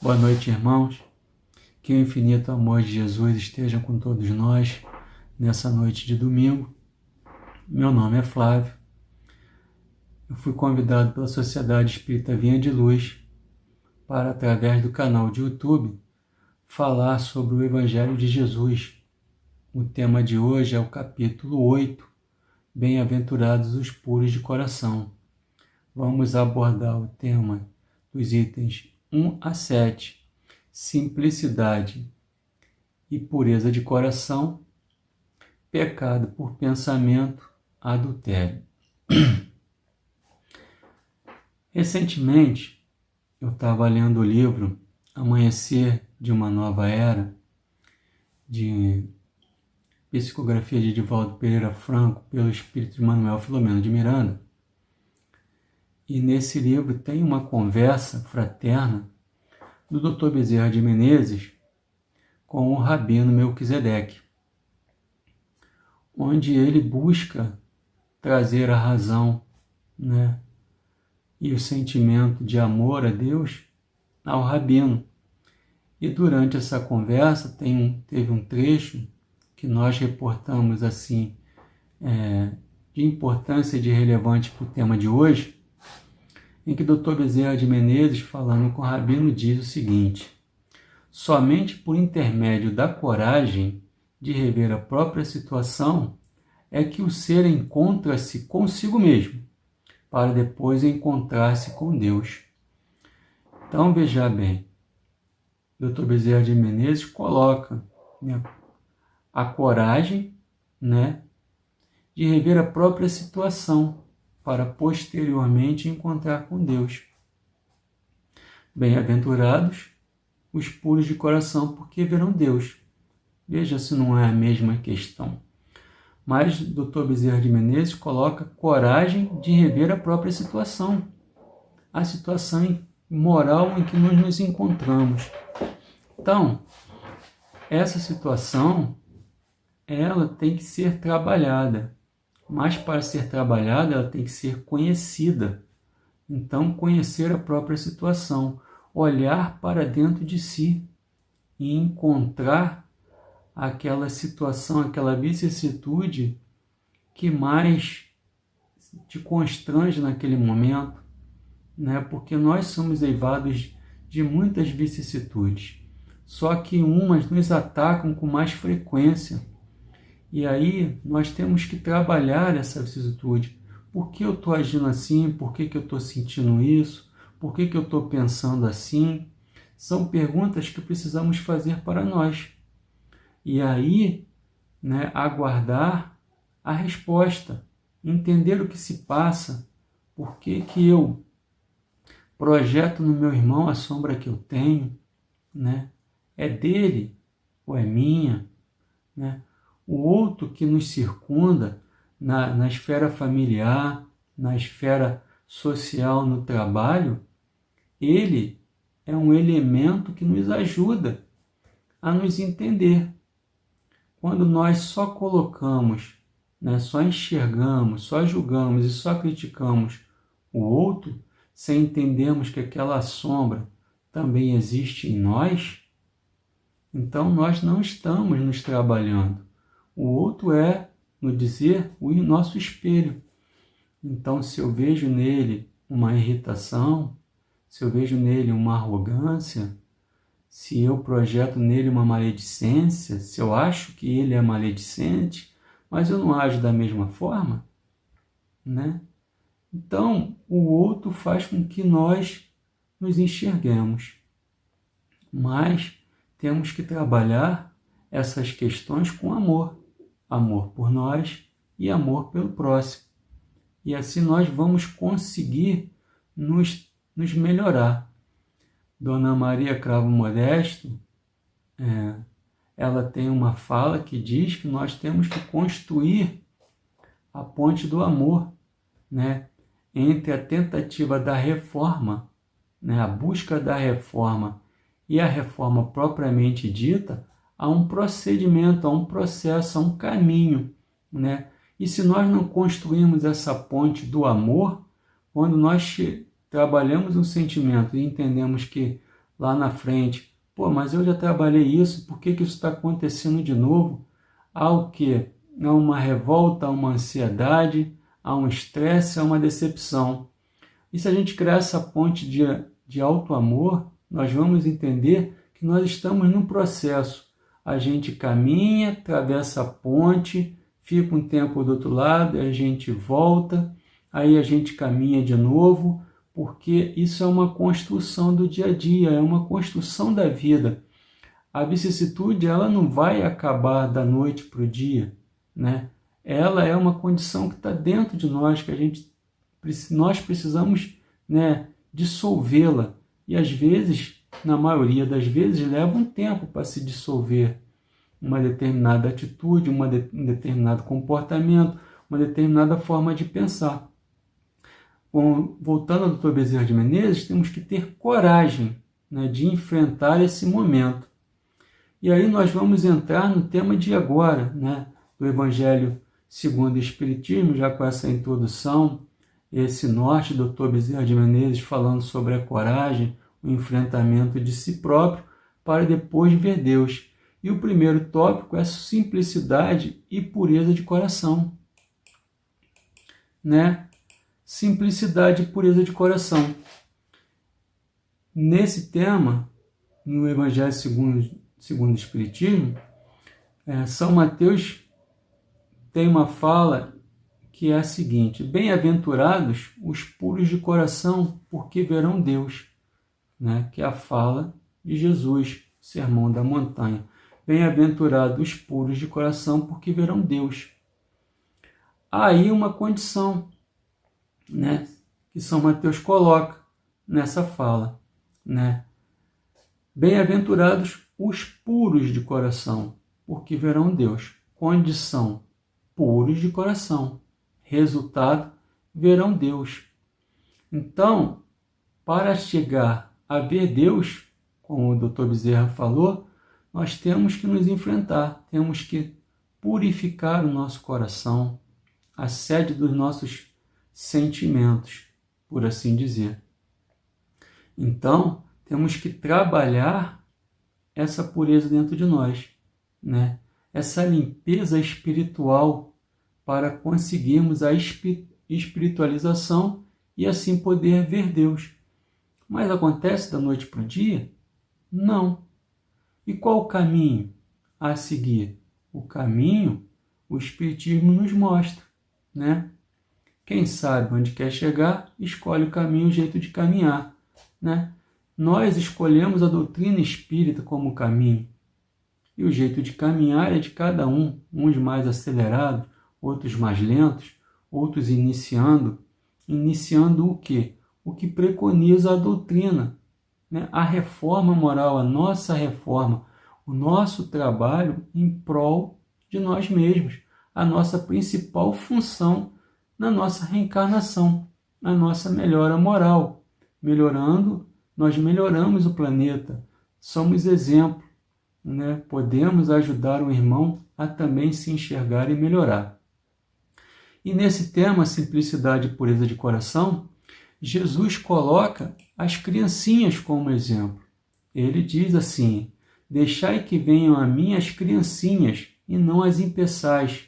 Boa noite, irmãos. Que o infinito amor de Jesus esteja com todos nós nessa noite de domingo. Meu nome é Flávio. Eu fui convidado pela Sociedade Espírita Vinha de Luz para, através do canal de YouTube, falar sobre o Evangelho de Jesus. O tema de hoje é o capítulo 8, Bem-aventurados os puros de coração. Vamos abordar o tema dos itens 1 a 7, simplicidade e pureza de coração, pecado por pensamento, adultério. Recentemente, eu estava lendo o livro Amanhecer de uma Nova Era, de psicografia de Divaldo Pereira Franco, pelo espírito de Manuel Filomeno de Miranda. E nesse livro tem uma conversa fraterna do Dr. Bezerra de Menezes com o Rabino Melquisedeque, onde ele busca trazer a razão, e o sentimento de amor a Deus ao Rabino. E durante essa conversa teve um trecho que nós reportamos assim, de importância e de relevante para o tema de hoje, em que o Dr. Bezerra de Menezes, falando com o Rabino, diz o seguinte: somente por intermédio da coragem de rever a própria situação é que o ser encontra-se consigo mesmo, para depois encontrar-se com Deus. Então, veja bem, Dr. Bezerra de Menezes coloca a coragem, de rever a própria situação, para posteriormente encontrar com Deus. Bem-aventurados os puros de coração, porque verão Deus. Veja se não é a mesma questão. Mas Dr. Bezerra de Menezes coloca coragem de rever a própria situação, a situação moral em que nós nos encontramos. Então, essa situação, ela tem que ser trabalhada, mas para ser trabalhada, ela tem que ser conhecida. Então, conhecer a própria situação, olhar para dentro de si e encontrar aquela situação, aquela vicissitude que mais te constrange naquele momento, porque nós somos eivados de muitas vicissitudes, só que umas nos atacam com mais frequência. E aí nós temos que trabalhar essa vicissitude. Por que eu estou agindo assim? Por que eu estou sentindo isso? Por que eu estou pensando assim? São perguntas que precisamos fazer para nós. E aí, aguardar a resposta, entender o que se passa, por que eu projeto no meu irmão a sombra que eu tenho, é dele ou é minha, O outro que nos circunda na esfera familiar, na esfera social, no trabalho, ele é um elemento que nos ajuda a nos entender. Quando nós só colocamos, só enxergamos, só julgamos e só criticamos o outro, sem entendermos que aquela sombra também existe em nós, então nós não estamos nos trabalhando. O outro é, no dizer, o nosso espelho. Então, se eu vejo nele uma irritação, se eu vejo nele uma arrogância, se eu projeto nele uma maledicência, se eu acho que ele é maledicente, mas eu não ajo da mesma forma, Então, o outro faz com que nós nos enxerguemos. Mas temos que trabalhar essas questões com amor. Amor por nós e amor pelo próximo. E assim nós vamos conseguir nos melhorar. Dona Maria Cravo Modesto, ela tem uma fala que diz que nós temos que construir a ponte do amor, entre a tentativa da reforma, a busca da reforma e a reforma propriamente dita, há um procedimento, há um processo, há um caminho, E se nós não construirmos essa ponte do amor, quando nós trabalhamos um sentimento e entendemos que lá na frente. Pô, mas eu já trabalhei isso, por que isso está acontecendo de novo? Há o quê? Há uma revolta, há uma ansiedade, há um estresse, há uma decepção. E se a gente criar essa ponte de alto amor, nós vamos entender que nós estamos num processo. A gente caminha, atravessa a ponte, fica um tempo do outro lado, a gente volta, aí a gente caminha de novo, porque isso é uma construção do dia a dia, é uma construção da vida. A vicissitude, ela não vai acabar da noite para o dia, né? Ela é uma condição que está dentro de nós, nós precisamos, né, dissolvê-la. E às vezes, na maioria das vezes, leva um tempo para se dissolver uma determinada atitude, um determinado comportamento, uma determinada forma de pensar. Voltando ao Dr. Bezerra de Menezes, temos que ter coragem, né, de enfrentar esse momento. E aí nós vamos entrar no tema de agora, né, do Evangelho segundo o Espiritismo, já com essa introdução, esse norte do Dr. Bezerra de Menezes falando sobre a coragem, o enfrentamento de si próprio, para depois ver Deus. E o primeiro tópico é simplicidade e pureza de coração, né? Simplicidade e pureza de coração. Nesse tema, no Evangelho segundo o Espiritismo, São Mateus tem uma fala que é a seguinte: bem-aventurados os puros de coração, porque verão Deus, né? Que é a fala de Jesus, Sermão da Montanha. Bem-aventurados os puros de coração, porque verão Deus. Há aí uma condição, né, que São Mateus coloca nessa fala, né? Bem-aventurados os puros de coração, porque verão Deus. Condição: puros de coração. Resultado: verão Deus. Então, para chegar a ver Deus, como o Dr. Bezerra falou, nós temos que nos enfrentar, temos que purificar o nosso coração, a sede dos nossos sentimentos, por assim dizer. Então, temos que trabalhar essa pureza dentro de nós, né? Essa limpeza espiritual para conseguirmos a espiritualização e assim poder ver Deus. Mas acontece da noite para o dia? Não. E qual o caminho a seguir? O caminho, o Espiritismo nos mostra, né? Quem sabe onde quer chegar, escolhe o caminho, o jeito de caminhar, né? Nós escolhemos a doutrina espírita como caminho. E o jeito de caminhar é de cada um, uns mais acelerados, outros mais lentos, outros iniciando. Iniciando o quê? O que preconiza a doutrina, né? A reforma moral, a nossa reforma, o nosso trabalho em prol de nós mesmos, a nossa principal função na nossa reencarnação, a nossa melhora moral. Melhorando, nós melhoramos o planeta, somos exemplo, né? Podemos ajudar o irmão a também se enxergar e melhorar. E nesse tema, simplicidade e pureza de coração, Jesus coloca as criancinhas como exemplo. Ele diz assim: deixai que venham a mim as criancinhas, e não as impeçais,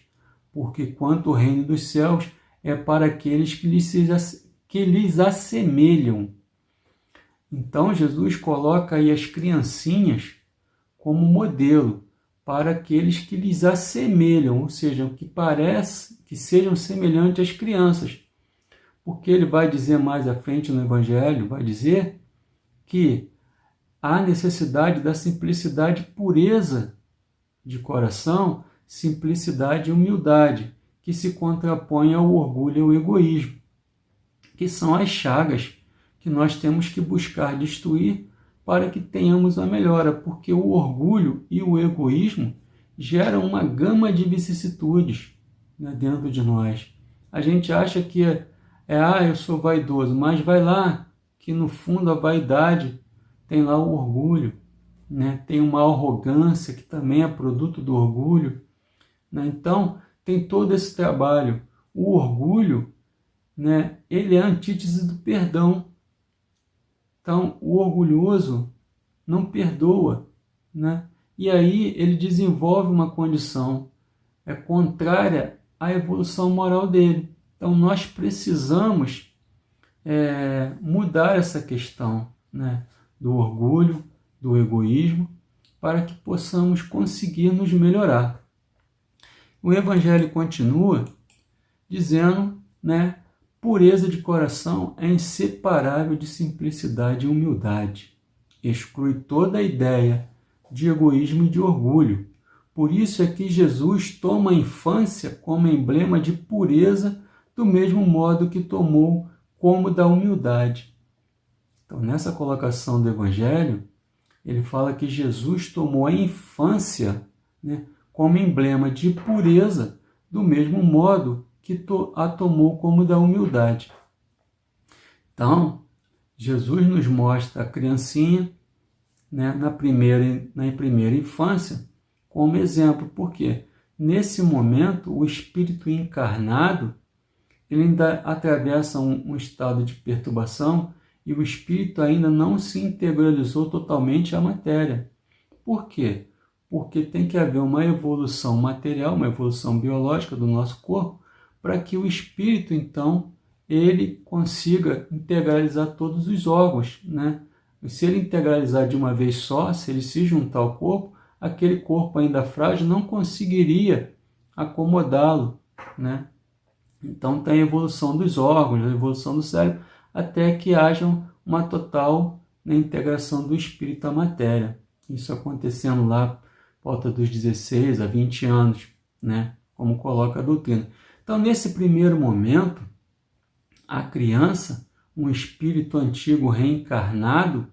porque quanto o reino dos céus é para aqueles que lhes assemelham. Então Jesus coloca aí as criancinhas como modelo para aqueles que lhes assemelham, ou seja, que sejam semelhantes às crianças. Porque ele vai dizer mais à frente no Evangelho, vai dizer que há necessidade da simplicidade e pureza de coração, simplicidade e humildade, que se contrapõe ao orgulho e ao egoísmo, que são as chagas que nós temos que buscar destruir para que tenhamos a melhora, porque o orgulho e o egoísmo geram uma gama de vicissitudes, né, dentro de nós. A gente acha que eu sou vaidoso, mas vai lá, que no fundo a vaidade tem lá o orgulho, né? Tem uma arrogância que também é produto do orgulho, né? Então, tem todo esse trabalho. O orgulho, né, ele é a antítese do perdão. Então, o orgulhoso, não perdoa, né? E aí ele desenvolve uma condição contrária à evolução moral dele. Então nós precisamos mudar essa questão, né, do orgulho, do egoísmo, para que possamos conseguir nos melhorar. O Evangelho continua dizendo, né, pureza de coração é inseparável de simplicidade e humildade. Exclui toda a ideia de egoísmo e de orgulho. Por isso é que Jesus toma a infância como emblema de pureza, do mesmo modo que tomou como da humildade. Então, nessa colocação do Evangelho, ele fala que Jesus tomou a infância, né, como emblema de pureza, do mesmo modo que a tomou como da humildade. Então, Jesus nos mostra a criancinha, né, na primeira infância como exemplo, porque nesse momento o espírito encarnado ele ainda atravessa um estado de perturbação e o espírito ainda não se integralizou totalmente à matéria. Por quê? Porque tem que haver uma evolução material, uma evolução biológica do nosso corpo, para que o espírito, então, ele consiga integralizar todos os órgãos, né? E se ele integralizar de uma vez só, se ele se juntar ao corpo, aquele corpo ainda frágil não conseguiria acomodá-lo, né? Então tem a evolução dos órgãos, a evolução do cérebro, até que haja uma total, né, integração do espírito à matéria. Isso acontecendo lá por volta dos 16 a 20 anos, né, como coloca a doutrina. Então, nesse primeiro momento, a criança, um espírito antigo reencarnado,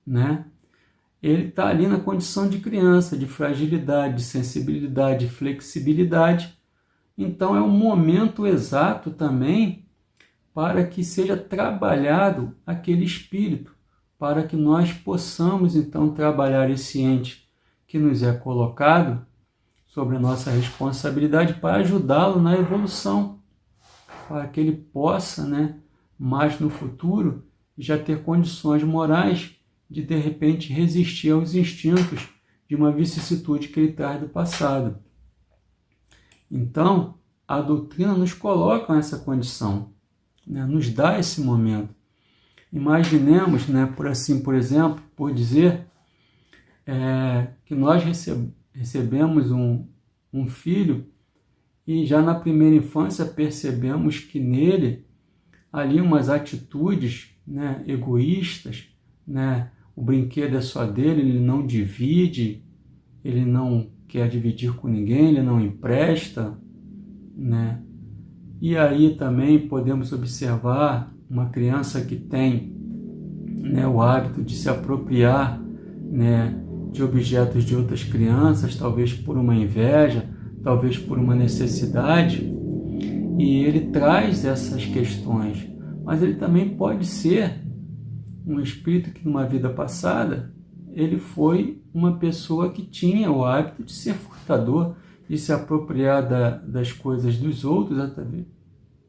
né, ele está ali na condição de criança, de fragilidade, de sensibilidade, de flexibilidade. Então, é um momento exato também para que seja trabalhado aquele espírito, para que nós possamos, então, trabalhar esse ente que nos é colocado sobre a nossa responsabilidade para ajudá-lo na evolução, para que ele possa, né, mais no futuro, já ter condições morais de repente, resistir aos instintos de uma vicissitude que ele traz do passado. Então, a doutrina nos coloca nessa condição, né, nos dá esse momento. Imaginemos, né, por exemplo, por dizer que nós recebemos um filho e já na primeira infância percebemos que nele ali umas atitudes, né, egoístas, né, o brinquedo é só dele, ele não divide, ele não quer dividir com ninguém, ele não empresta, né? E aí também podemos observar uma criança que tem, né, o hábito de se apropriar, né, de objetos de outras crianças, talvez por uma inveja, talvez por uma necessidade, e ele traz essas questões, mas ele também pode ser um espírito que numa vida passada ele foi uma pessoa que tinha o hábito de ser furtador, de se apropriar das coisas dos outros,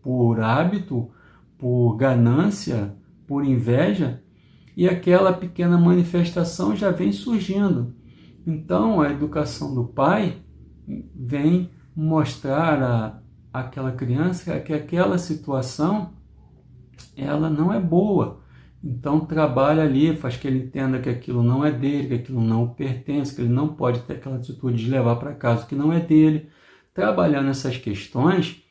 por hábito, por ganância, por inveja, e aquela pequena manifestação já vem surgindo. Então a educação do pai vem mostrar àquela criança que aquela situação ela não é boa. Então trabalha ali, faz que ele entenda que aquilo não é dele, que aquilo não pertence, que ele não pode ter aquela atitude de levar para casa o que não é dele. Trabalhando essas questões,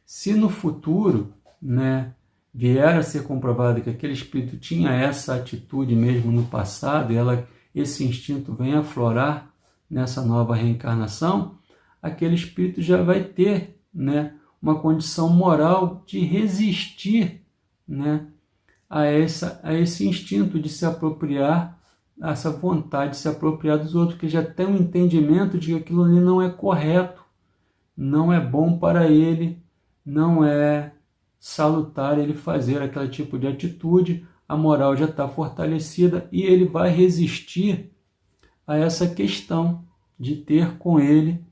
se no futuro, né, vier a ser comprovado que aquele espírito tinha essa atitude mesmo no passado, e esse instinto vem aflorar nessa nova reencarnação, aquele espírito já vai ter, né, uma condição moral de resistir, né, a esse instinto de se apropriar, a essa vontade de se apropriar dos outros, que já tem um entendimento de que aquilo ali não é correto, não é bom para ele, não é salutar ele fazer aquele tipo de atitude, a moral já está fortalecida e ele vai resistir a essa questão de ter com ele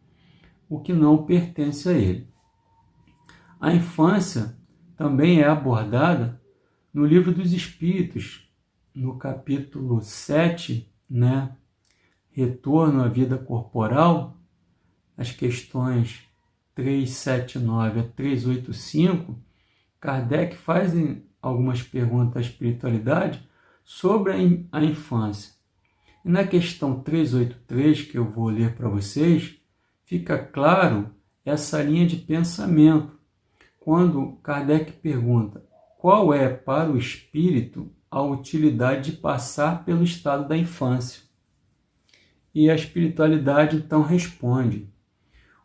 o que não pertence a ele. A infância também é abordada no Livro dos Espíritos, no capítulo 7, né, retorno à vida corporal, as questões 379 a 385, Kardec faz algumas perguntas à espiritualidade sobre a infância. E na questão 383, que eu vou ler para vocês, fica claro essa linha de pensamento, quando Kardec pergunta qual é para o espírito a utilidade de passar pelo estado da infância. E a espiritualidade então responde: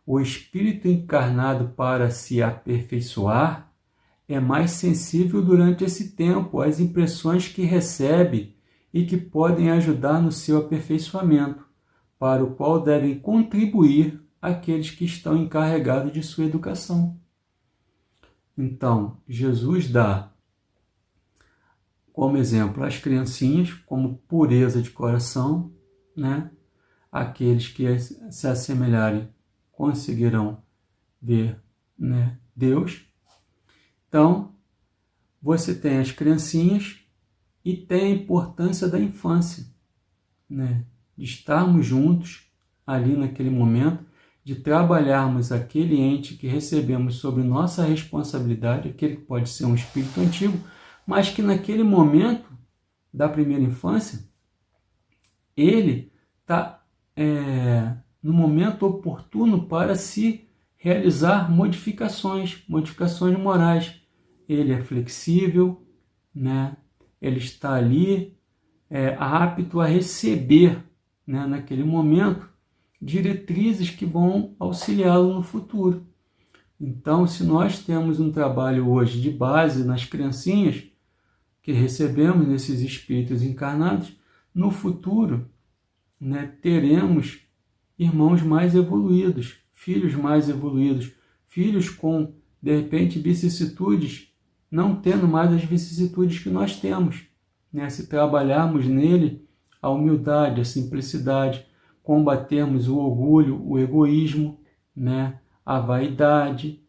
o espírito encarnado para se aperfeiçoar é mais sensível durante esse tempo às impressões que recebe e que podem ajudar no seu aperfeiçoamento, para o qual devem contribuir aqueles que estão encarregados de sua educação. Então, Jesus dá como exemplo as criancinhas, como pureza de coração, né? Aqueles que se assemelharem conseguirão ver, né, Deus. Então, você tem as criancinhas e tem a importância da infância, né? De estarmos juntos ali naquele momento, de trabalharmos aquele ente que recebemos sob nossa responsabilidade, aquele que pode ser um espírito antigo, mas que naquele momento da primeira infância, ele está no momento oportuno para se realizar modificações morais. Ele é flexível, né? Ele está ali apto a receber, né, naquele momento, diretrizes que vão auxiliá-lo no futuro. Então, se nós temos um trabalho hoje de base nas criancinhas que recebemos nesses espíritos encarnados, no futuro, né, teremos irmãos mais evoluídos, filhos mais evoluídos, filhos com, de repente, vicissitudes, não tendo mais as vicissitudes que nós temos, né? Se trabalharmos nele a humildade, a simplicidade, combatermos o orgulho, o egoísmo, né? A vaidade,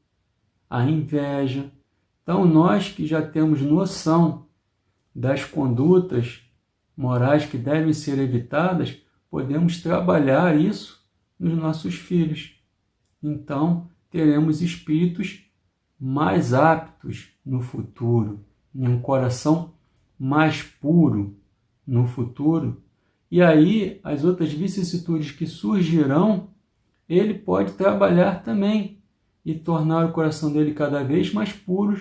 a inveja. Então, nós que já temos noção das condutas morais que devem ser evitadas, podemos trabalhar isso nos nossos filhos. Então, teremos espíritos mais aptos no futuro, em um coração mais puro no futuro. E aí, as outras vicissitudes que surgirão, ele pode trabalhar também e tornar o coração dele cada vez mais puro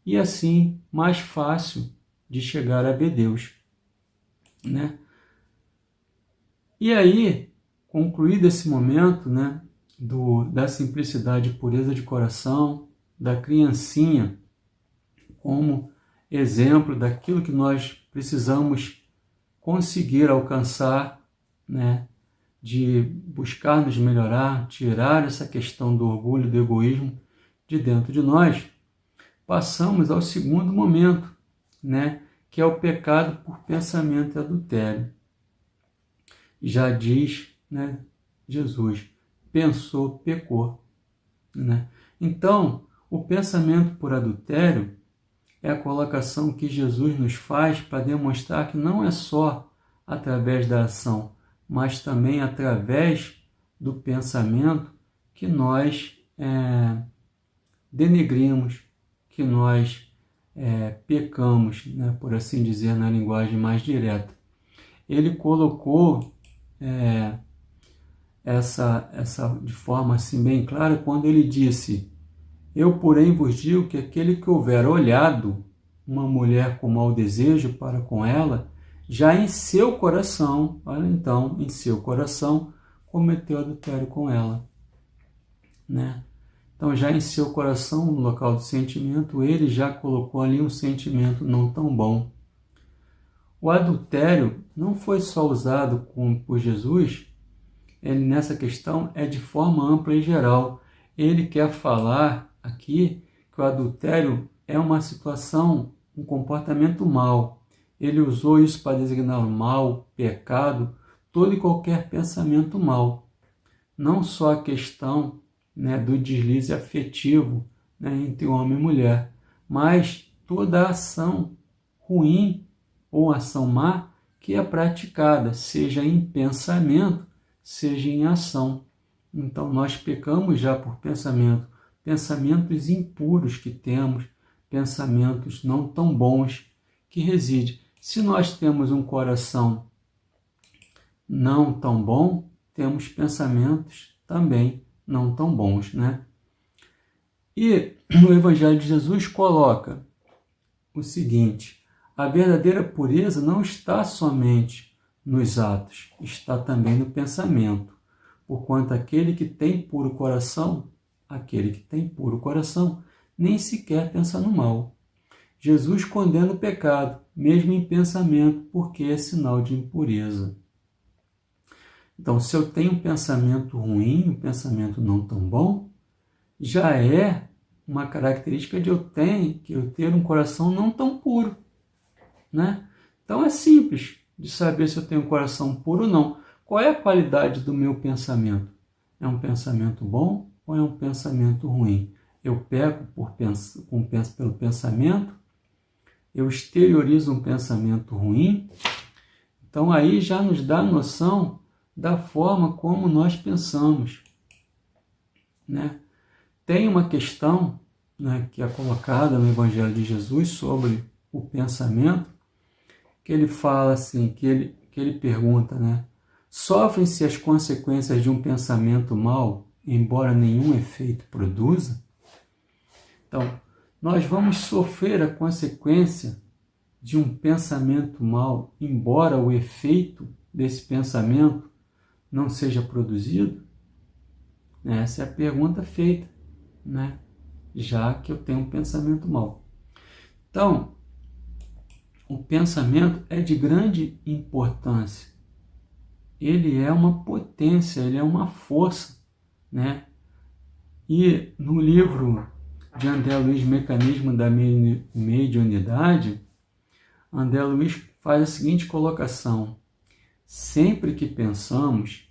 e assim mais fácil de chegar a ver Deus, né? E aí, concluído esse momento, né, da simplicidade e pureza de coração, da criancinha como exemplo daquilo que nós precisamos conseguir alcançar, né, de buscar nos melhorar, tirar essa questão do orgulho, do egoísmo de dentro de nós, passamos ao segundo momento, né, que é o pecado por pensamento e adultério. Já diz, né, Jesus, pensou, pecou, né? Então, o pensamento por adultério é a colocação que Jesus nos faz para demonstrar que não é só através da ação, mas também através do pensamento que nós denegrimos, que nós pecamos, né, por assim dizer, na linguagem mais direta. Ele colocou essa de forma assim bem clara quando ele disse: eu, porém, vos digo que aquele que houver olhado uma mulher com mau desejo para com ela, já em seu coração, olha então, em seu coração, cometeu adultério com ela, né? Então, já em seu coração, no local do sentimento, ele já colocou ali um sentimento não tão bom. O adultério não foi só usado por Jesus, ele nessa questão é de forma ampla e geral. Ele quer falar aqui que o adultério é uma situação, um comportamento mau. Ele usou isso para designar o mal, pecado, todo e qualquer pensamento mau. Não só a questão, né, do deslize afetivo, né, entre homem e mulher, mas toda a ação ruim ou ação má que é praticada, seja em pensamento, seja em ação. Então, nós pecamos já por pensamentos impuros que temos, pensamentos não tão bons que residem. Se nós temos um coração não tão bom, temos pensamentos também não tão bons, né? E o Evangelho de Jesus coloca o seguinte: a verdadeira pureza não está somente nos atos, está também no pensamento. Porquanto aquele que tem puro coração, nem sequer pensa no mal. Jesus condena o pecado, mesmo em pensamento, porque é sinal de impureza. Então, se eu tenho um pensamento ruim, um pensamento não tão bom, já é uma característica de eu ter um coração não tão puro, né? Então, é simples de saber se eu tenho um coração puro ou não. Qual é a qualidade do meu pensamento? É um pensamento bom ou é um pensamento ruim? Eu peco pelo pensamento? Eu exteriorizo um pensamento ruim? Então, aí já nos dá noção da forma como nós pensamos, né? Tem uma questão, né, que é colocada no Evangelho de Jesus sobre o pensamento, que ele fala assim, que ele pergunta, né? Sofrem-se as consequências de um pensamento mau, embora nenhum efeito produza? Então, nós vamos sofrer a consequência de um pensamento mau, embora o efeito desse pensamento não seja produzido? Essa é a pergunta feita, né? Já que eu tenho um pensamento mau. Então, o pensamento é de grande importância. Ele é uma potência, ele é uma força, né? E no livro de André Luiz, Mecanismo da Mediunidade, André Luiz faz a seguinte colocação: sempre que pensamos,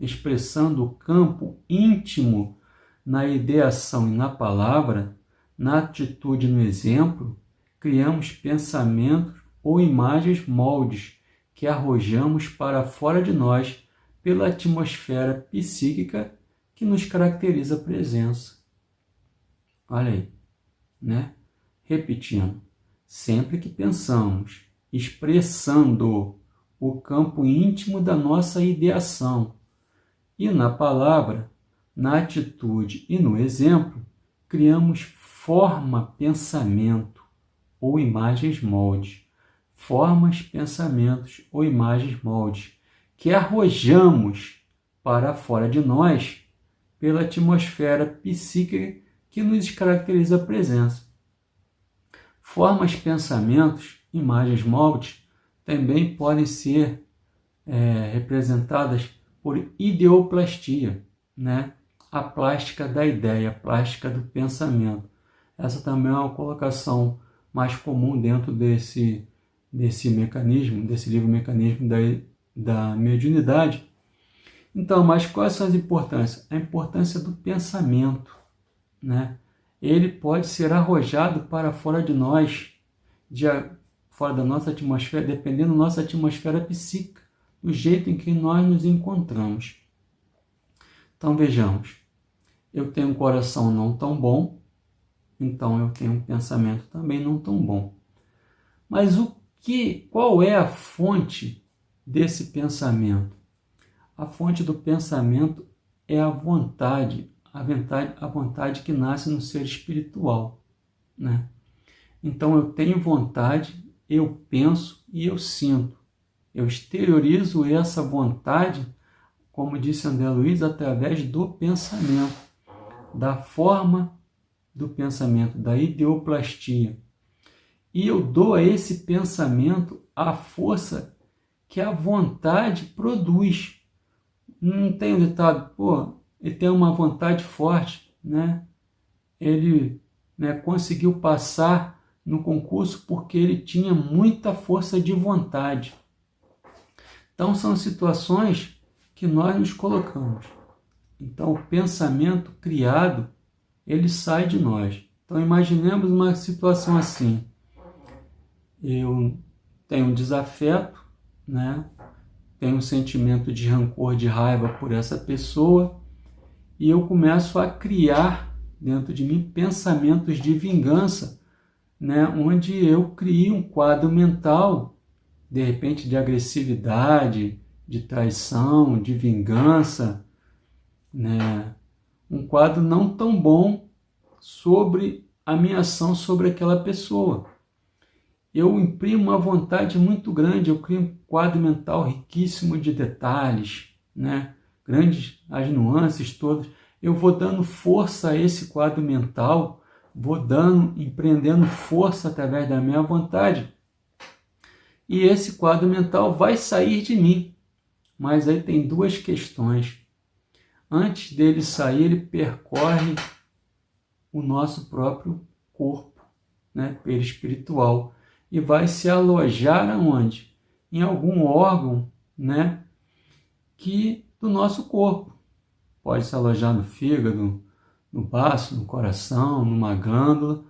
expressando o campo íntimo na ideação e na palavra, na atitude e no exemplo, criamos pensamentos ou imagens moldes que arrojamos para fora de nós pela atmosfera psíquica que nos caracteriza a presença. Olha aí, né? Repetindo, sempre que pensamos, expressando o campo íntimo da nossa ideação e na palavra, na atitude e no exemplo, criamos pensamento ou imagens moldes. Formas, pensamentos ou imagens moldes que arrojamos para fora de nós pela atmosfera psíquica que nos caracteriza a presença. Formas, pensamentos, imagens moldes também podem ser representadas por ideoplastia, né? A plástica da ideia, a plástica do pensamento. Essa também é uma colocação mais comum dentro desse mecanismo, desse livro Mecanismo da Mediunidade. Então, mas quais são as importâncias? A importância do pensamento, né? Ele pode ser arrojado para fora de nós, fora da nossa atmosfera, dependendo da nossa atmosfera psíquica, do jeito em que nós nos encontramos. Então, vejamos. Eu tenho um coração não tão bom, então eu tenho um pensamento também não tão bom. Mas qual é a fonte desse pensamento? A fonte do pensamento é a vontade que nasce no ser espiritual, né? Então eu tenho vontade, eu penso e eu sinto. Eu exteriorizo essa vontade, como disse André Luiz, através do pensamento, da forma do pensamento, da ideoplastia. E eu dou a esse pensamento a força que a vontade produz. Não tem um ditado, ele tem uma vontade forte, né? Ele, né, conseguiu passar no concurso porque ele tinha muita força de vontade. Então, são situações que nós nos colocamos. Então, o pensamento criado, ele sai de nós. Então, imaginemos uma situação assim. Eu tenho um desafeto, né? Tenho um sentimento de rancor, de raiva por essa pessoa, e eu começo a criar dentro de mim pensamentos de vingança, né? Onde eu crio um quadro mental, de repente de agressividade, de traição, de vingança, né? Um quadro não tão bom sobre a minha ação sobre aquela pessoa. Eu imprimo uma vontade muito grande, eu crio um quadro mental riquíssimo de detalhes, né? Grandes as nuances todas. Eu vou dando força a esse quadro mental, empreendendo força através da minha vontade. E esse quadro mental vai sair de mim. Mas aí tem duas questões. Antes dele sair, ele percorre o nosso próprio corpo, né, perispiritual, e vai se alojar aonde? Em algum órgão, né, do nosso corpo. Pode se alojar no fígado, no baço, no coração, numa glândula,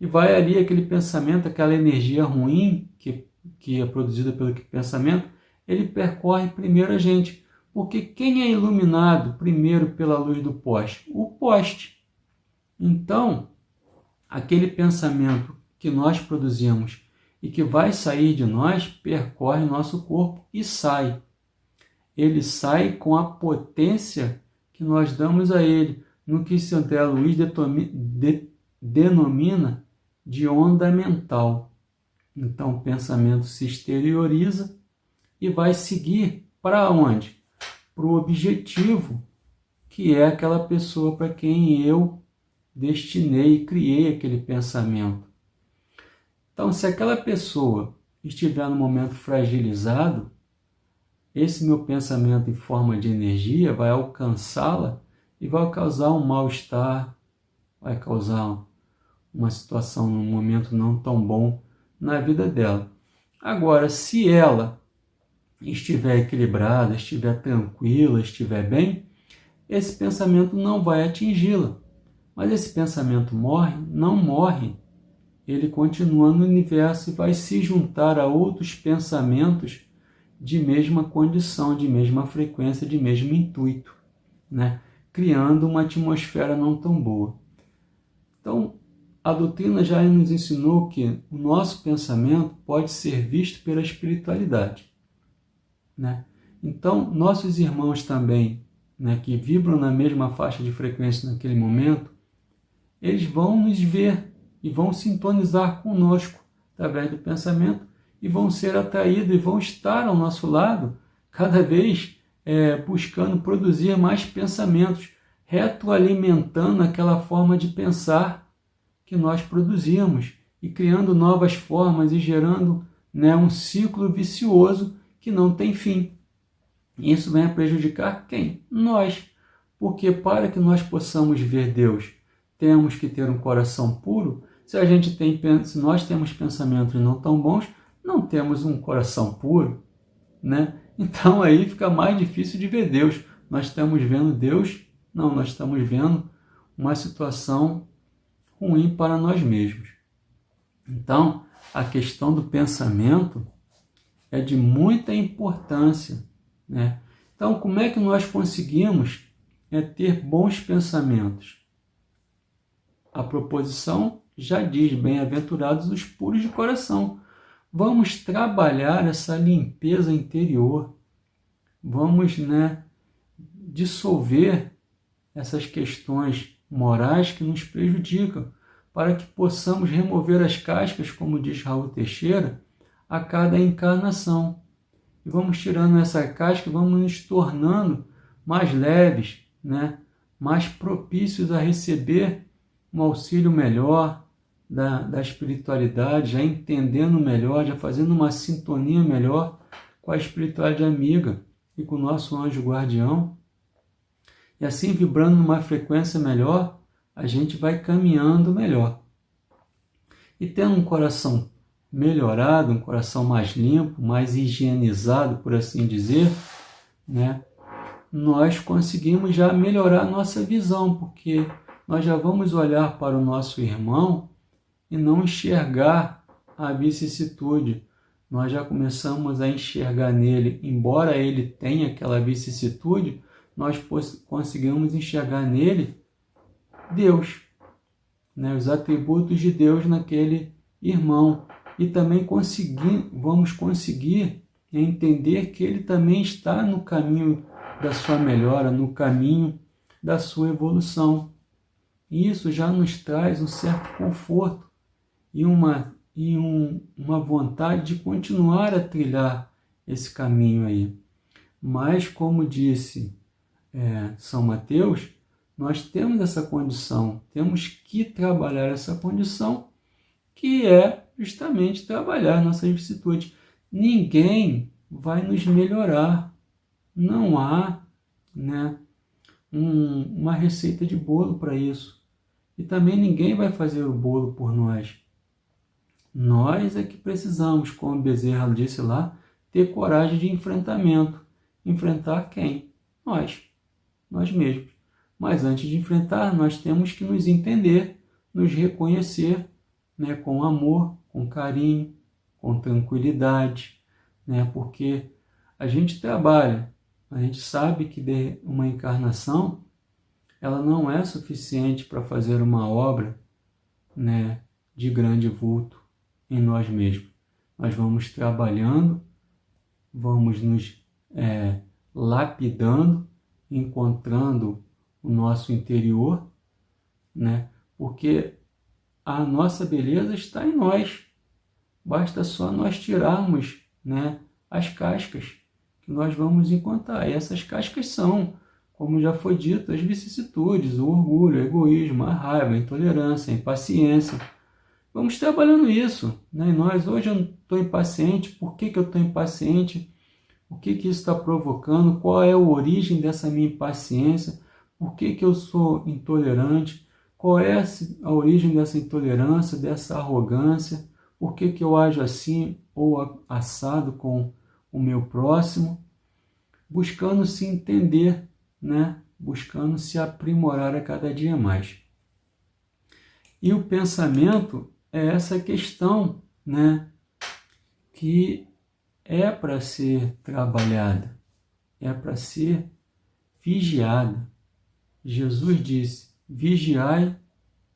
e vai ali aquele pensamento, aquela energia ruim que é produzida pelo pensamento, ele percorre primeiro a gente. Porque quem é iluminado primeiro pela luz do poste? O poste. Então, aquele pensamento que nós produzimos e que vai sair de nós, percorre nosso corpo e sai. Ele sai com a potência que nós damos a ele, no que André Luiz denomina de onda mental. Então, o pensamento se exterioriza e vai seguir para onde? Para o objetivo, que é aquela pessoa para quem eu destinei e criei aquele pensamento. Então, se aquela pessoa estiver no momento fragilizado, esse meu pensamento em forma de energia vai alcançá-la e vai causar um mal-estar, vai causar uma situação, num momento não tão bom na vida dela. Agora, se ela estiver equilibrada, estiver tranquila, estiver bem, esse pensamento não vai atingi-la. Mas esse pensamento morre? Não morre. Ele continua no universo e vai se juntar a outros pensamentos de mesma condição, de mesma frequência, de mesmo intuito, né? Criando uma atmosfera não tão boa. Então, a doutrina já nos ensinou que o nosso pensamento pode ser visto pela espiritualidade, né? Então, nossos irmãos também, né, que vibram na mesma faixa de frequência naquele momento, eles vão nos ver e vão sintonizar conosco através do pensamento e vão ser atraídos e vão estar ao nosso lado cada vez buscando produzir mais pensamentos, retroalimentando aquela forma de pensar que nós produzimos e criando novas formas e gerando, né, um ciclo vicioso que não tem fim. Isso vem a prejudicar quem? Nós. Porque para que nós possamos ver Deus, temos que ter um coração puro. Se nós temos pensamentos não tão bons, não temos um coração puro, né? Então aí fica mais difícil de ver Deus. Nós estamos vendo Deus? Não, nós estamos vendo uma situação ruim para nós mesmos. Então, a questão do pensamento é de muita importância, né? Então, como é que nós conseguimos ter bons pensamentos? A proposição já diz, bem-aventurados os puros de coração. Vamos trabalhar essa limpeza interior. Vamos, né, dissolver essas questões morais que nos prejudicam, para que possamos remover as cascas, como diz Raul Teixeira, a cada encarnação. E vamos tirando essa casca, vamos nos tornando mais leves, né, mais propícios a receber um auxílio melhor da espiritualidade, já entendendo melhor, já fazendo uma sintonia melhor com a espiritualidade amiga e com o nosso anjo guardião. E assim, vibrando numa frequência melhor, a gente vai caminhando melhor. E tendo um coração melhorado, um coração mais limpo, mais higienizado, por assim dizer, né, nós conseguimos já melhorar a nossa visão, porque nós já vamos olhar para o nosso irmão e não enxergar a vicissitude, nós já começamos a enxergar nele, embora ele tenha aquela vicissitude, nós conseguimos enxergar nele Deus, né? Os atributos de Deus naquele irmão. E também vamos conseguir entender que ele também está no caminho da sua melhora, no caminho da sua evolução. E isso já nos traz um certo conforto e uma vontade de continuar a trilhar esse caminho aí. Mas, como disse São Mateus, nós temos essa condição, temos que trabalhar essa condição, que é justamente trabalhar nossas vicissitudes. Ninguém vai nos melhorar, não há, né, uma receita de bolo para isso. E também ninguém vai fazer o bolo por nós. Nós é que precisamos, como Bezerra disse lá, ter coragem de enfrentamento. Enfrentar quem? Nós mesmos. Mas antes de enfrentar, nós temos que nos entender, nos reconhecer, né, com amor, com carinho, com tranquilidade, né, porque a gente trabalha, a gente sabe que uma encarnação ela não é suficiente para fazer uma obra, né, de grande vulto em nós mesmos. Nós vamos trabalhando, vamos nos lapidando, encontrando o nosso interior, né? Porque a nossa beleza está em nós. Basta só nós tirarmos, né, as cascas que nós vamos encontrar. E essas cascas são, como já foi dito, as vicissitudes, o orgulho, o egoísmo, a raiva, a intolerância, a impaciência. Vamos trabalhando isso, né? Nós, hoje eu estou impaciente, por que eu estou impaciente? O que isso está provocando? Qual é a origem dessa minha impaciência? Por que eu sou intolerante? Qual é a origem dessa intolerância, dessa arrogância? Por que eu ajo assim ou assado com o meu próximo? Buscando se entender, né? Buscando se aprimorar a cada dia mais. E o pensamento é essa questão, né, que é para ser trabalhada, é para ser vigiada. Jesus disse: vigiai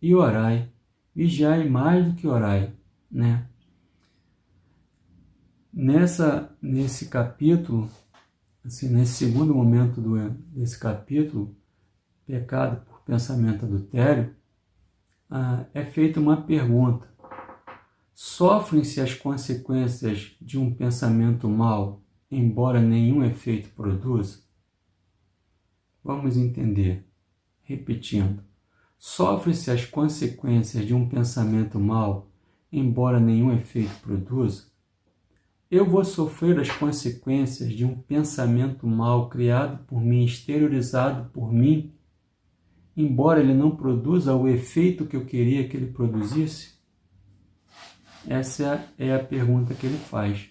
e orai. Vigiai mais do que orai, né? Nesse capítulo, assim, nesse segundo momento desse capítulo, pecado por pensamento adultério, é feita uma pergunta: sofrem-se as consequências de um pensamento mau, embora nenhum efeito produza? Vamos entender. Repetindo: sofrem-se as consequências de um pensamento mau, embora nenhum efeito produza? Eu vou sofrer as consequências de um pensamento mau criado por mim, exteriorizado por mim, embora ele não produza o efeito que eu queria que ele produzisse? Essa é a pergunta que ele faz.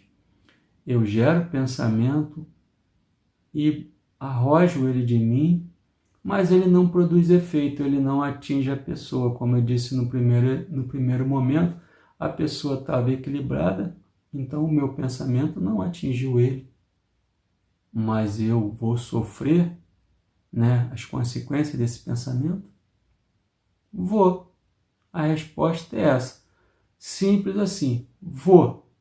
Eu gero pensamento e arrojo ele de mim, mas ele não produz efeito, ele não atinge a pessoa. Como eu disse no primeiro momento, a pessoa estava equilibrada, então o meu pensamento não atingiu ele. Mas eu vou sofrer, né, as consequências desse pensamento? Vou. A resposta é essa. Simples assim, vou.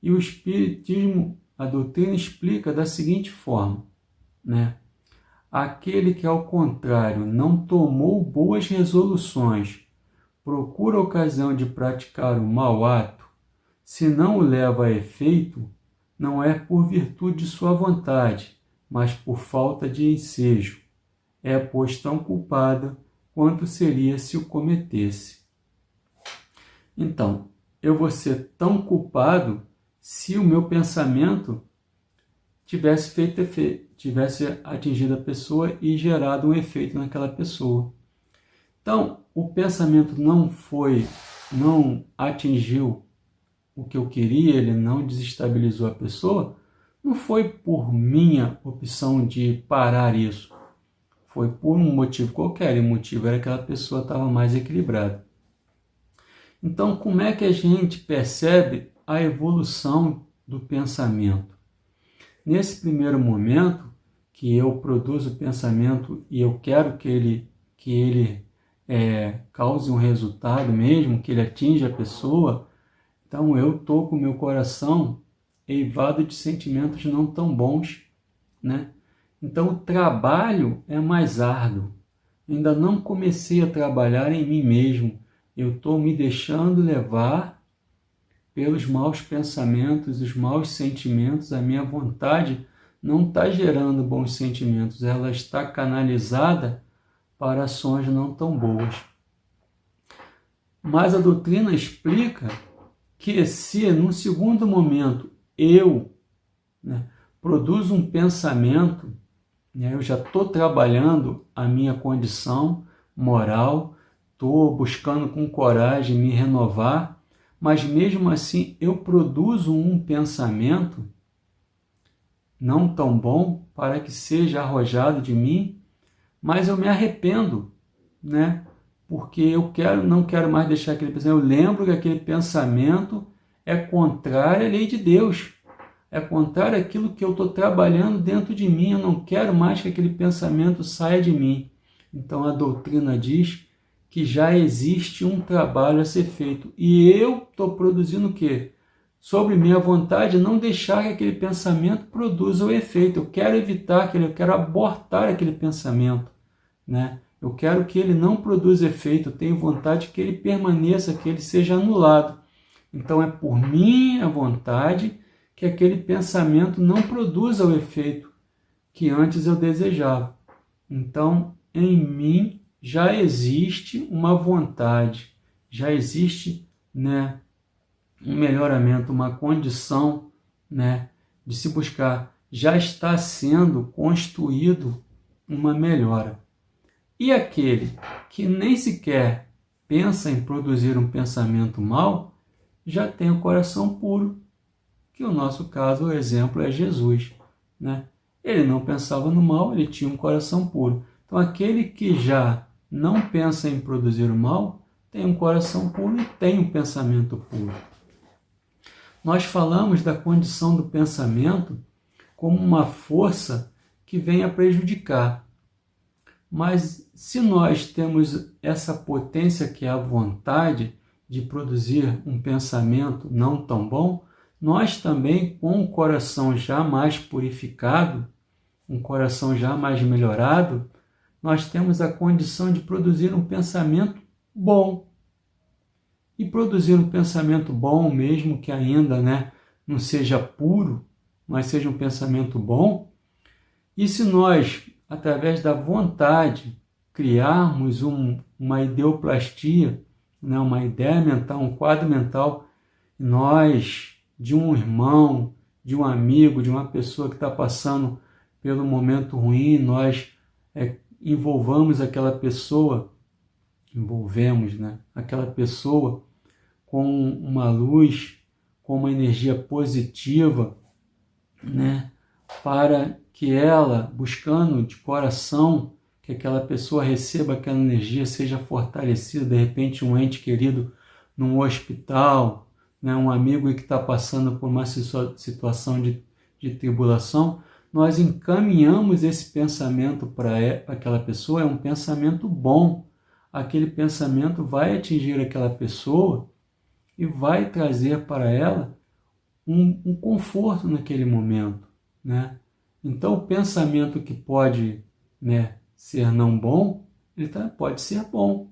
E o Espiritismo, a doutrina, explica da seguinte forma, né? Aquele que, ao contrário, não tomou boas resoluções, procura a ocasião de praticar o mau ato, se não o leva a efeito, não é por virtude de sua vontade, mas por falta de ensejo. É, pois, tão culpada quanto seria se o cometesse. Então, eu vou ser tão culpado se o meu pensamento tivesse atingido a pessoa e gerado um efeito naquela pessoa. Então, o pensamento não atingiu o que eu queria, ele não desestabilizou a pessoa, não foi por minha opção de parar isso. Foi por um motivo qualquer, e o motivo era que aquela pessoa estava mais equilibrada. Então, como é que a gente percebe a evolução do pensamento. Nesse primeiro momento, que eu produzo o pensamento e eu quero que ele cause um resultado mesmo, que ele atinja a pessoa, então eu estou com o meu coração eivado de sentimentos não tão bons, né? Então o trabalho é mais árduo. Ainda não comecei a trabalhar em mim mesmo. Eu estou me deixando levar pelos maus pensamentos, os maus sentimentos. A minha vontade não está gerando bons sentimentos, ela está canalizada para ações não tão boas. Mas a doutrina explica que se, num segundo momento, eu produzo um pensamento, eu já estou trabalhando a minha condição moral, estou buscando com coragem me renovar, mas mesmo assim eu produzo um pensamento não tão bom para que seja arrojado de mim, mas eu me arrependo, né? Porque eu não quero mais deixar aquele pensamento. Eu lembro que aquele pensamento é contrário à lei de Deus, é contrário àquilo que eu estou trabalhando dentro de mim. Eu não quero mais que aquele pensamento saia de mim. Então a doutrina diz que já existe um trabalho a ser feito. E eu estou produzindo o quê? Sobre minha vontade, não deixar que aquele pensamento produza o efeito. Eu quero evitar eu quero abortar aquele pensamento, né? Eu quero que ele não produza efeito, eu tenho vontade que ele permaneça, que ele seja anulado. Então é por minha vontade que aquele pensamento não produza o efeito que antes eu desejava. Então, em mim já existe uma vontade, já existe, né, um melhoramento, uma condição, né, de se buscar. Já está sendo construído uma melhora. E aquele que nem sequer pensa em produzir um pensamento mau, já tem o coração puro, que o nosso caso, o exemplo é Jesus, né? Ele não pensava no mal, ele tinha um coração puro. Então aquele que já não pensa em produzir o mal, tem um coração puro e tem um pensamento puro. Nós falamos da condição do pensamento como uma força que vem a prejudicar. Mas se nós temos essa potência que é a vontade de produzir um pensamento não tão bom, nós também, com o coração já mais purificado, um coração já mais melhorado, nós temos a condição de produzir um pensamento bom. E produzir um pensamento bom, mesmo que ainda, não seja puro, mas seja um pensamento bom, e se nós, através da vontade, criarmos uma ideoplastia, uma ideia mental, um quadro mental, nós, de um irmão, de um amigo, de uma pessoa que está passando pelo momento ruim, nós envolvemos aquela pessoa, aquela pessoa com uma luz, com uma energia positiva, para que ela, buscando de coração, que aquela pessoa receba aquela energia, seja fortalecida, de repente um ente querido num hospital, um amigo que está passando por uma situação de tribulação, nós encaminhamos esse pensamento para aquela pessoa, é um pensamento bom. Aquele pensamento vai atingir aquela pessoa e vai trazer para ela um conforto naquele momento, Então, o pensamento que pode, ser não bom, ele pode ser bom.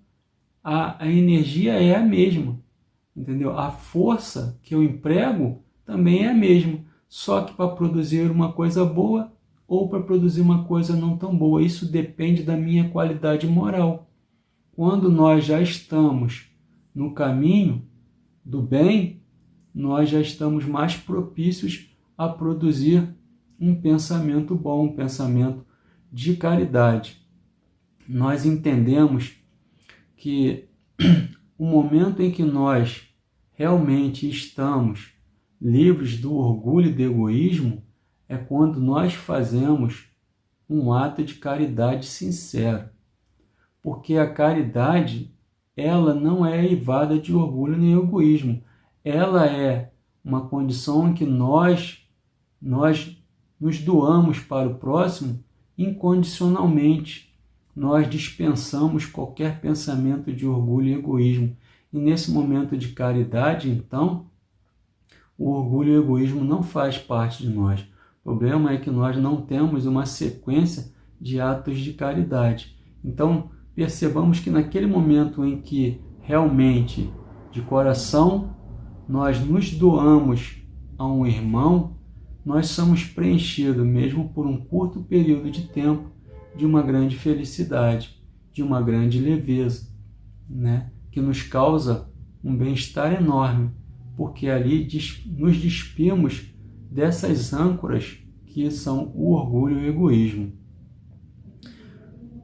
A energia é a mesma, entendeu? A força que eu emprego também é a mesma, só que para produzir uma coisa boa ou para produzir uma coisa não tão boa. Isso depende da minha qualidade moral. Quando nós já estamos no caminho do bem, nós já estamos mais propícios a produzir um pensamento bom, um pensamento de caridade. Nós entendemos que o momento em que nós realmente estamos livres do orgulho e do egoísmo é quando nós fazemos um ato de caridade sincero. Porque a caridade, ela não é eivada de orgulho nem egoísmo. Ela é uma condição em que nós nos doamos para o próximo incondicionalmente. Nós dispensamos qualquer pensamento de orgulho e egoísmo. E nesse momento de caridade, então, o orgulho e o egoísmo não faz parte de nós. O problema é que nós não temos uma sequência de atos de caridade. Então, percebamos que naquele momento em que realmente, de coração, nós nos doamos a um irmão, nós somos preenchidos, mesmo por um curto período de tempo, de uma grande felicidade, de uma grande leveza, né? Que nos causa um bem-estar enorme, porque ali nos despimos dessas âncoras que são o orgulho e o egoísmo.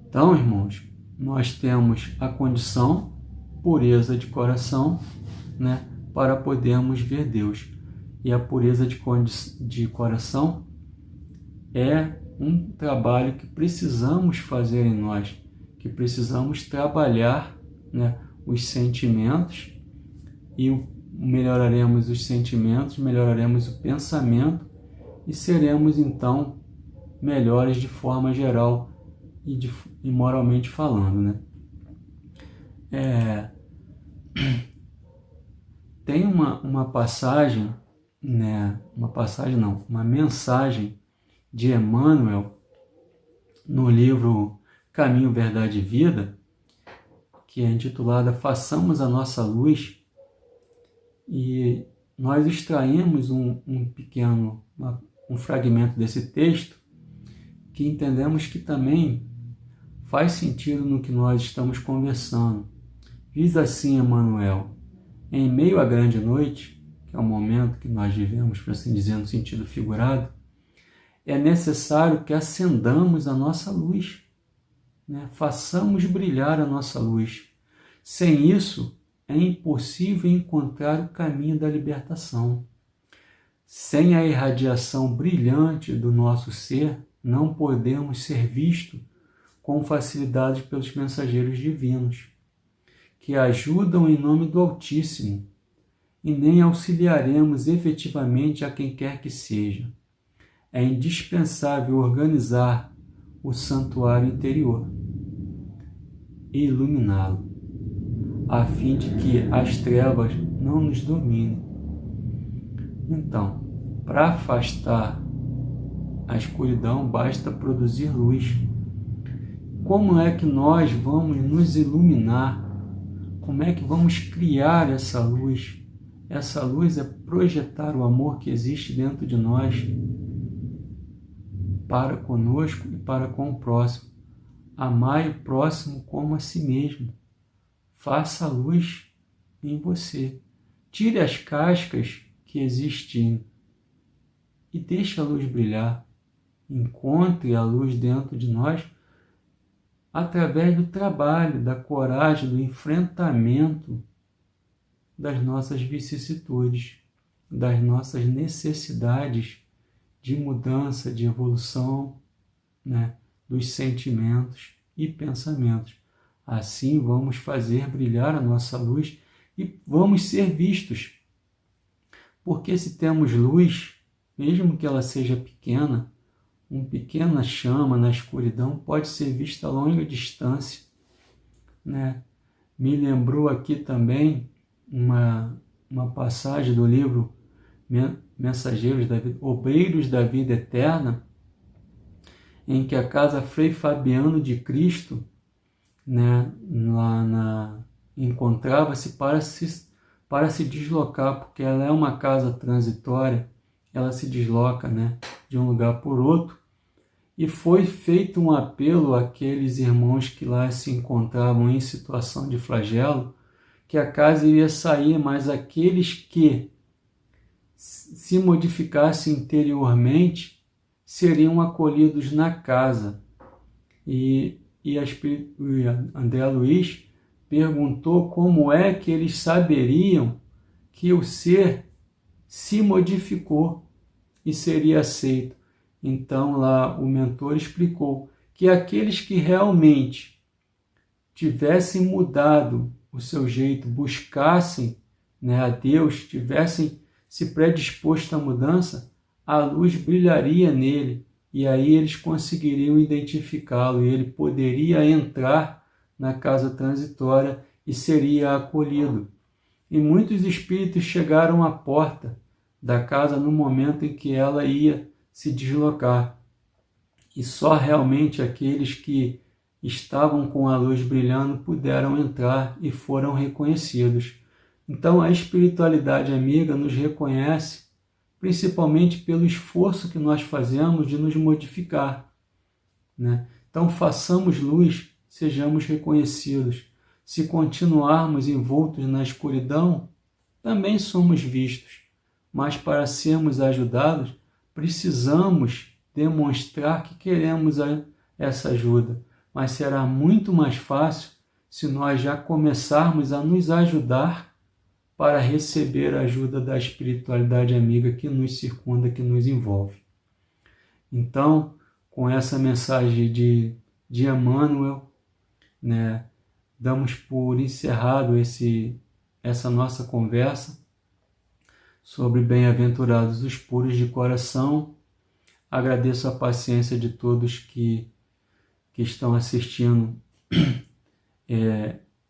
Então, irmãos, nós temos a condição, pureza de coração, né, para podermos ver Deus. E a pureza de coração é um trabalho que precisamos fazer em nós, que precisamos trabalhar, né, os sentimentos, e melhoraremos os sentimentos, melhoraremos o pensamento e seremos então melhores de forma geral e moralmente falando, né? Tem uma passagem, né? Uma mensagem de Emmanuel no livro Caminho, Verdade e Vida, que é intitulada Façamos a Nossa Luz, e nós extraímos um fragmento desse texto que entendemos que também faz sentido no que nós estamos conversando. Diz assim Emmanuel: em meio à grande noite, que é o momento que nós vivemos, por assim dizer, no sentido figurado, é necessário que acendamos a nossa luz, né? Façamos brilhar a nossa luz. Sem isso, é impossível encontrar o caminho da libertação. Sem a irradiação brilhante do nosso ser, não podemos ser vistos com facilidade pelos mensageiros divinos, que ajudam em nome do Altíssimo, e nem auxiliaremos efetivamente a quem quer que seja. É indispensável organizar o santuário interior e iluminá-lo, a fim de que as trevas não nos dominem. Então, para afastar a escuridão, basta produzir luz. Como é que nós vamos nos iluminar? Como é que vamos criar essa luz? Essa luz é projetar o amor que existe dentro de nós para conosco e para com o próximo. Amai o próximo como a si mesmo. Faça a luz em você. Tire as cascas que existem e deixe a luz brilhar. Encontre a luz dentro de nós através do trabalho, da coragem, do enfrentamento das nossas vicissitudes, das nossas necessidades de mudança, de evolução, né, dos sentimentos e pensamentos. Assim vamos fazer brilhar a nossa luz e vamos ser vistos. Porque se temos luz, mesmo que ela seja pequena, uma pequena chama na escuridão pode ser vista a longa distância, né? Me lembrou aqui também uma passagem do livro Mensageiros da Vida, Obreiros da Vida Eterna, em que a casa Frei Fabiano de Cristo, né, encontrava-se para se deslocar, porque ela é uma casa transitória, ela se desloca, né, de um lugar por outro, e foi feito um apelo àqueles irmãos que lá se encontravam em situação de flagelo, que a casa iria sair, mas aqueles que se modificassem interiormente seriam acolhidos na casa. E André Luiz perguntou como é que eles saberiam que o ser se modificou e seria aceito. Então lá o mentor explicou que aqueles que realmente tivessem mudado o seu jeito, buscassem, né, a Deus, tivessem se predisposto à mudança, a luz brilharia nele e aí eles conseguiriam identificá-lo e ele poderia entrar na casa transitória e seria acolhido. E muitos espíritos chegaram à porta da casa no momento em que ela ia se deslocar. E só realmente aqueles que estavam com a luz brilhando puderam entrar e foram reconhecidos. Então a espiritualidade amiga nos reconhece principalmente pelo esforço que nós fazemos de nos modificar, né? Então façamos luz, sejamos reconhecidos. Se continuarmos envoltos na escuridão, também somos vistos, mas para sermos ajudados, precisamos demonstrar que queremos essa ajuda, mas será muito mais fácil se nós já começarmos a nos ajudar para receber a ajuda da espiritualidade amiga que nos circunda, que nos envolve. Então, com essa mensagem de Emmanuel, né, damos por encerrado essa nossa conversa sobre bem-aventurados os puros de coração. Agradeço a paciência de todos que estão assistindo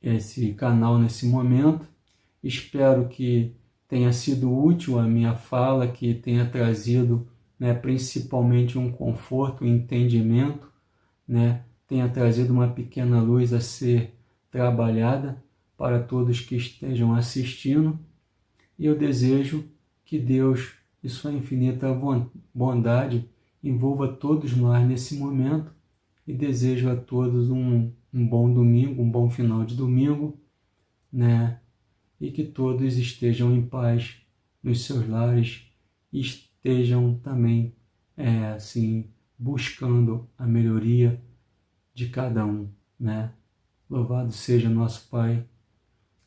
esse canal nesse momento. Espero que tenha sido útil a minha fala, que tenha trazido, né, principalmente um conforto, um entendimento, né, tenha trazido uma pequena luz a ser trabalhada para todos que estejam assistindo. E eu desejo que Deus e sua infinita bondade envolva todos nós nesse momento e desejo a todos um bom domingo, um bom final de domingo, né? E que todos estejam em paz nos seus lares e estejam também assim buscando a melhoria de cada um, né? Louvado seja nosso Pai,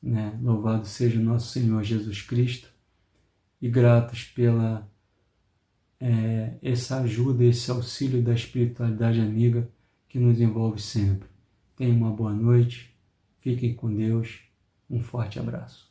né? Louvado seja nosso Senhor Jesus Cristo e gratos pela essa ajuda, esse auxílio da espiritualidade amiga que nos envolve sempre. Tenham uma boa noite, fiquem com Deus, um forte abraço.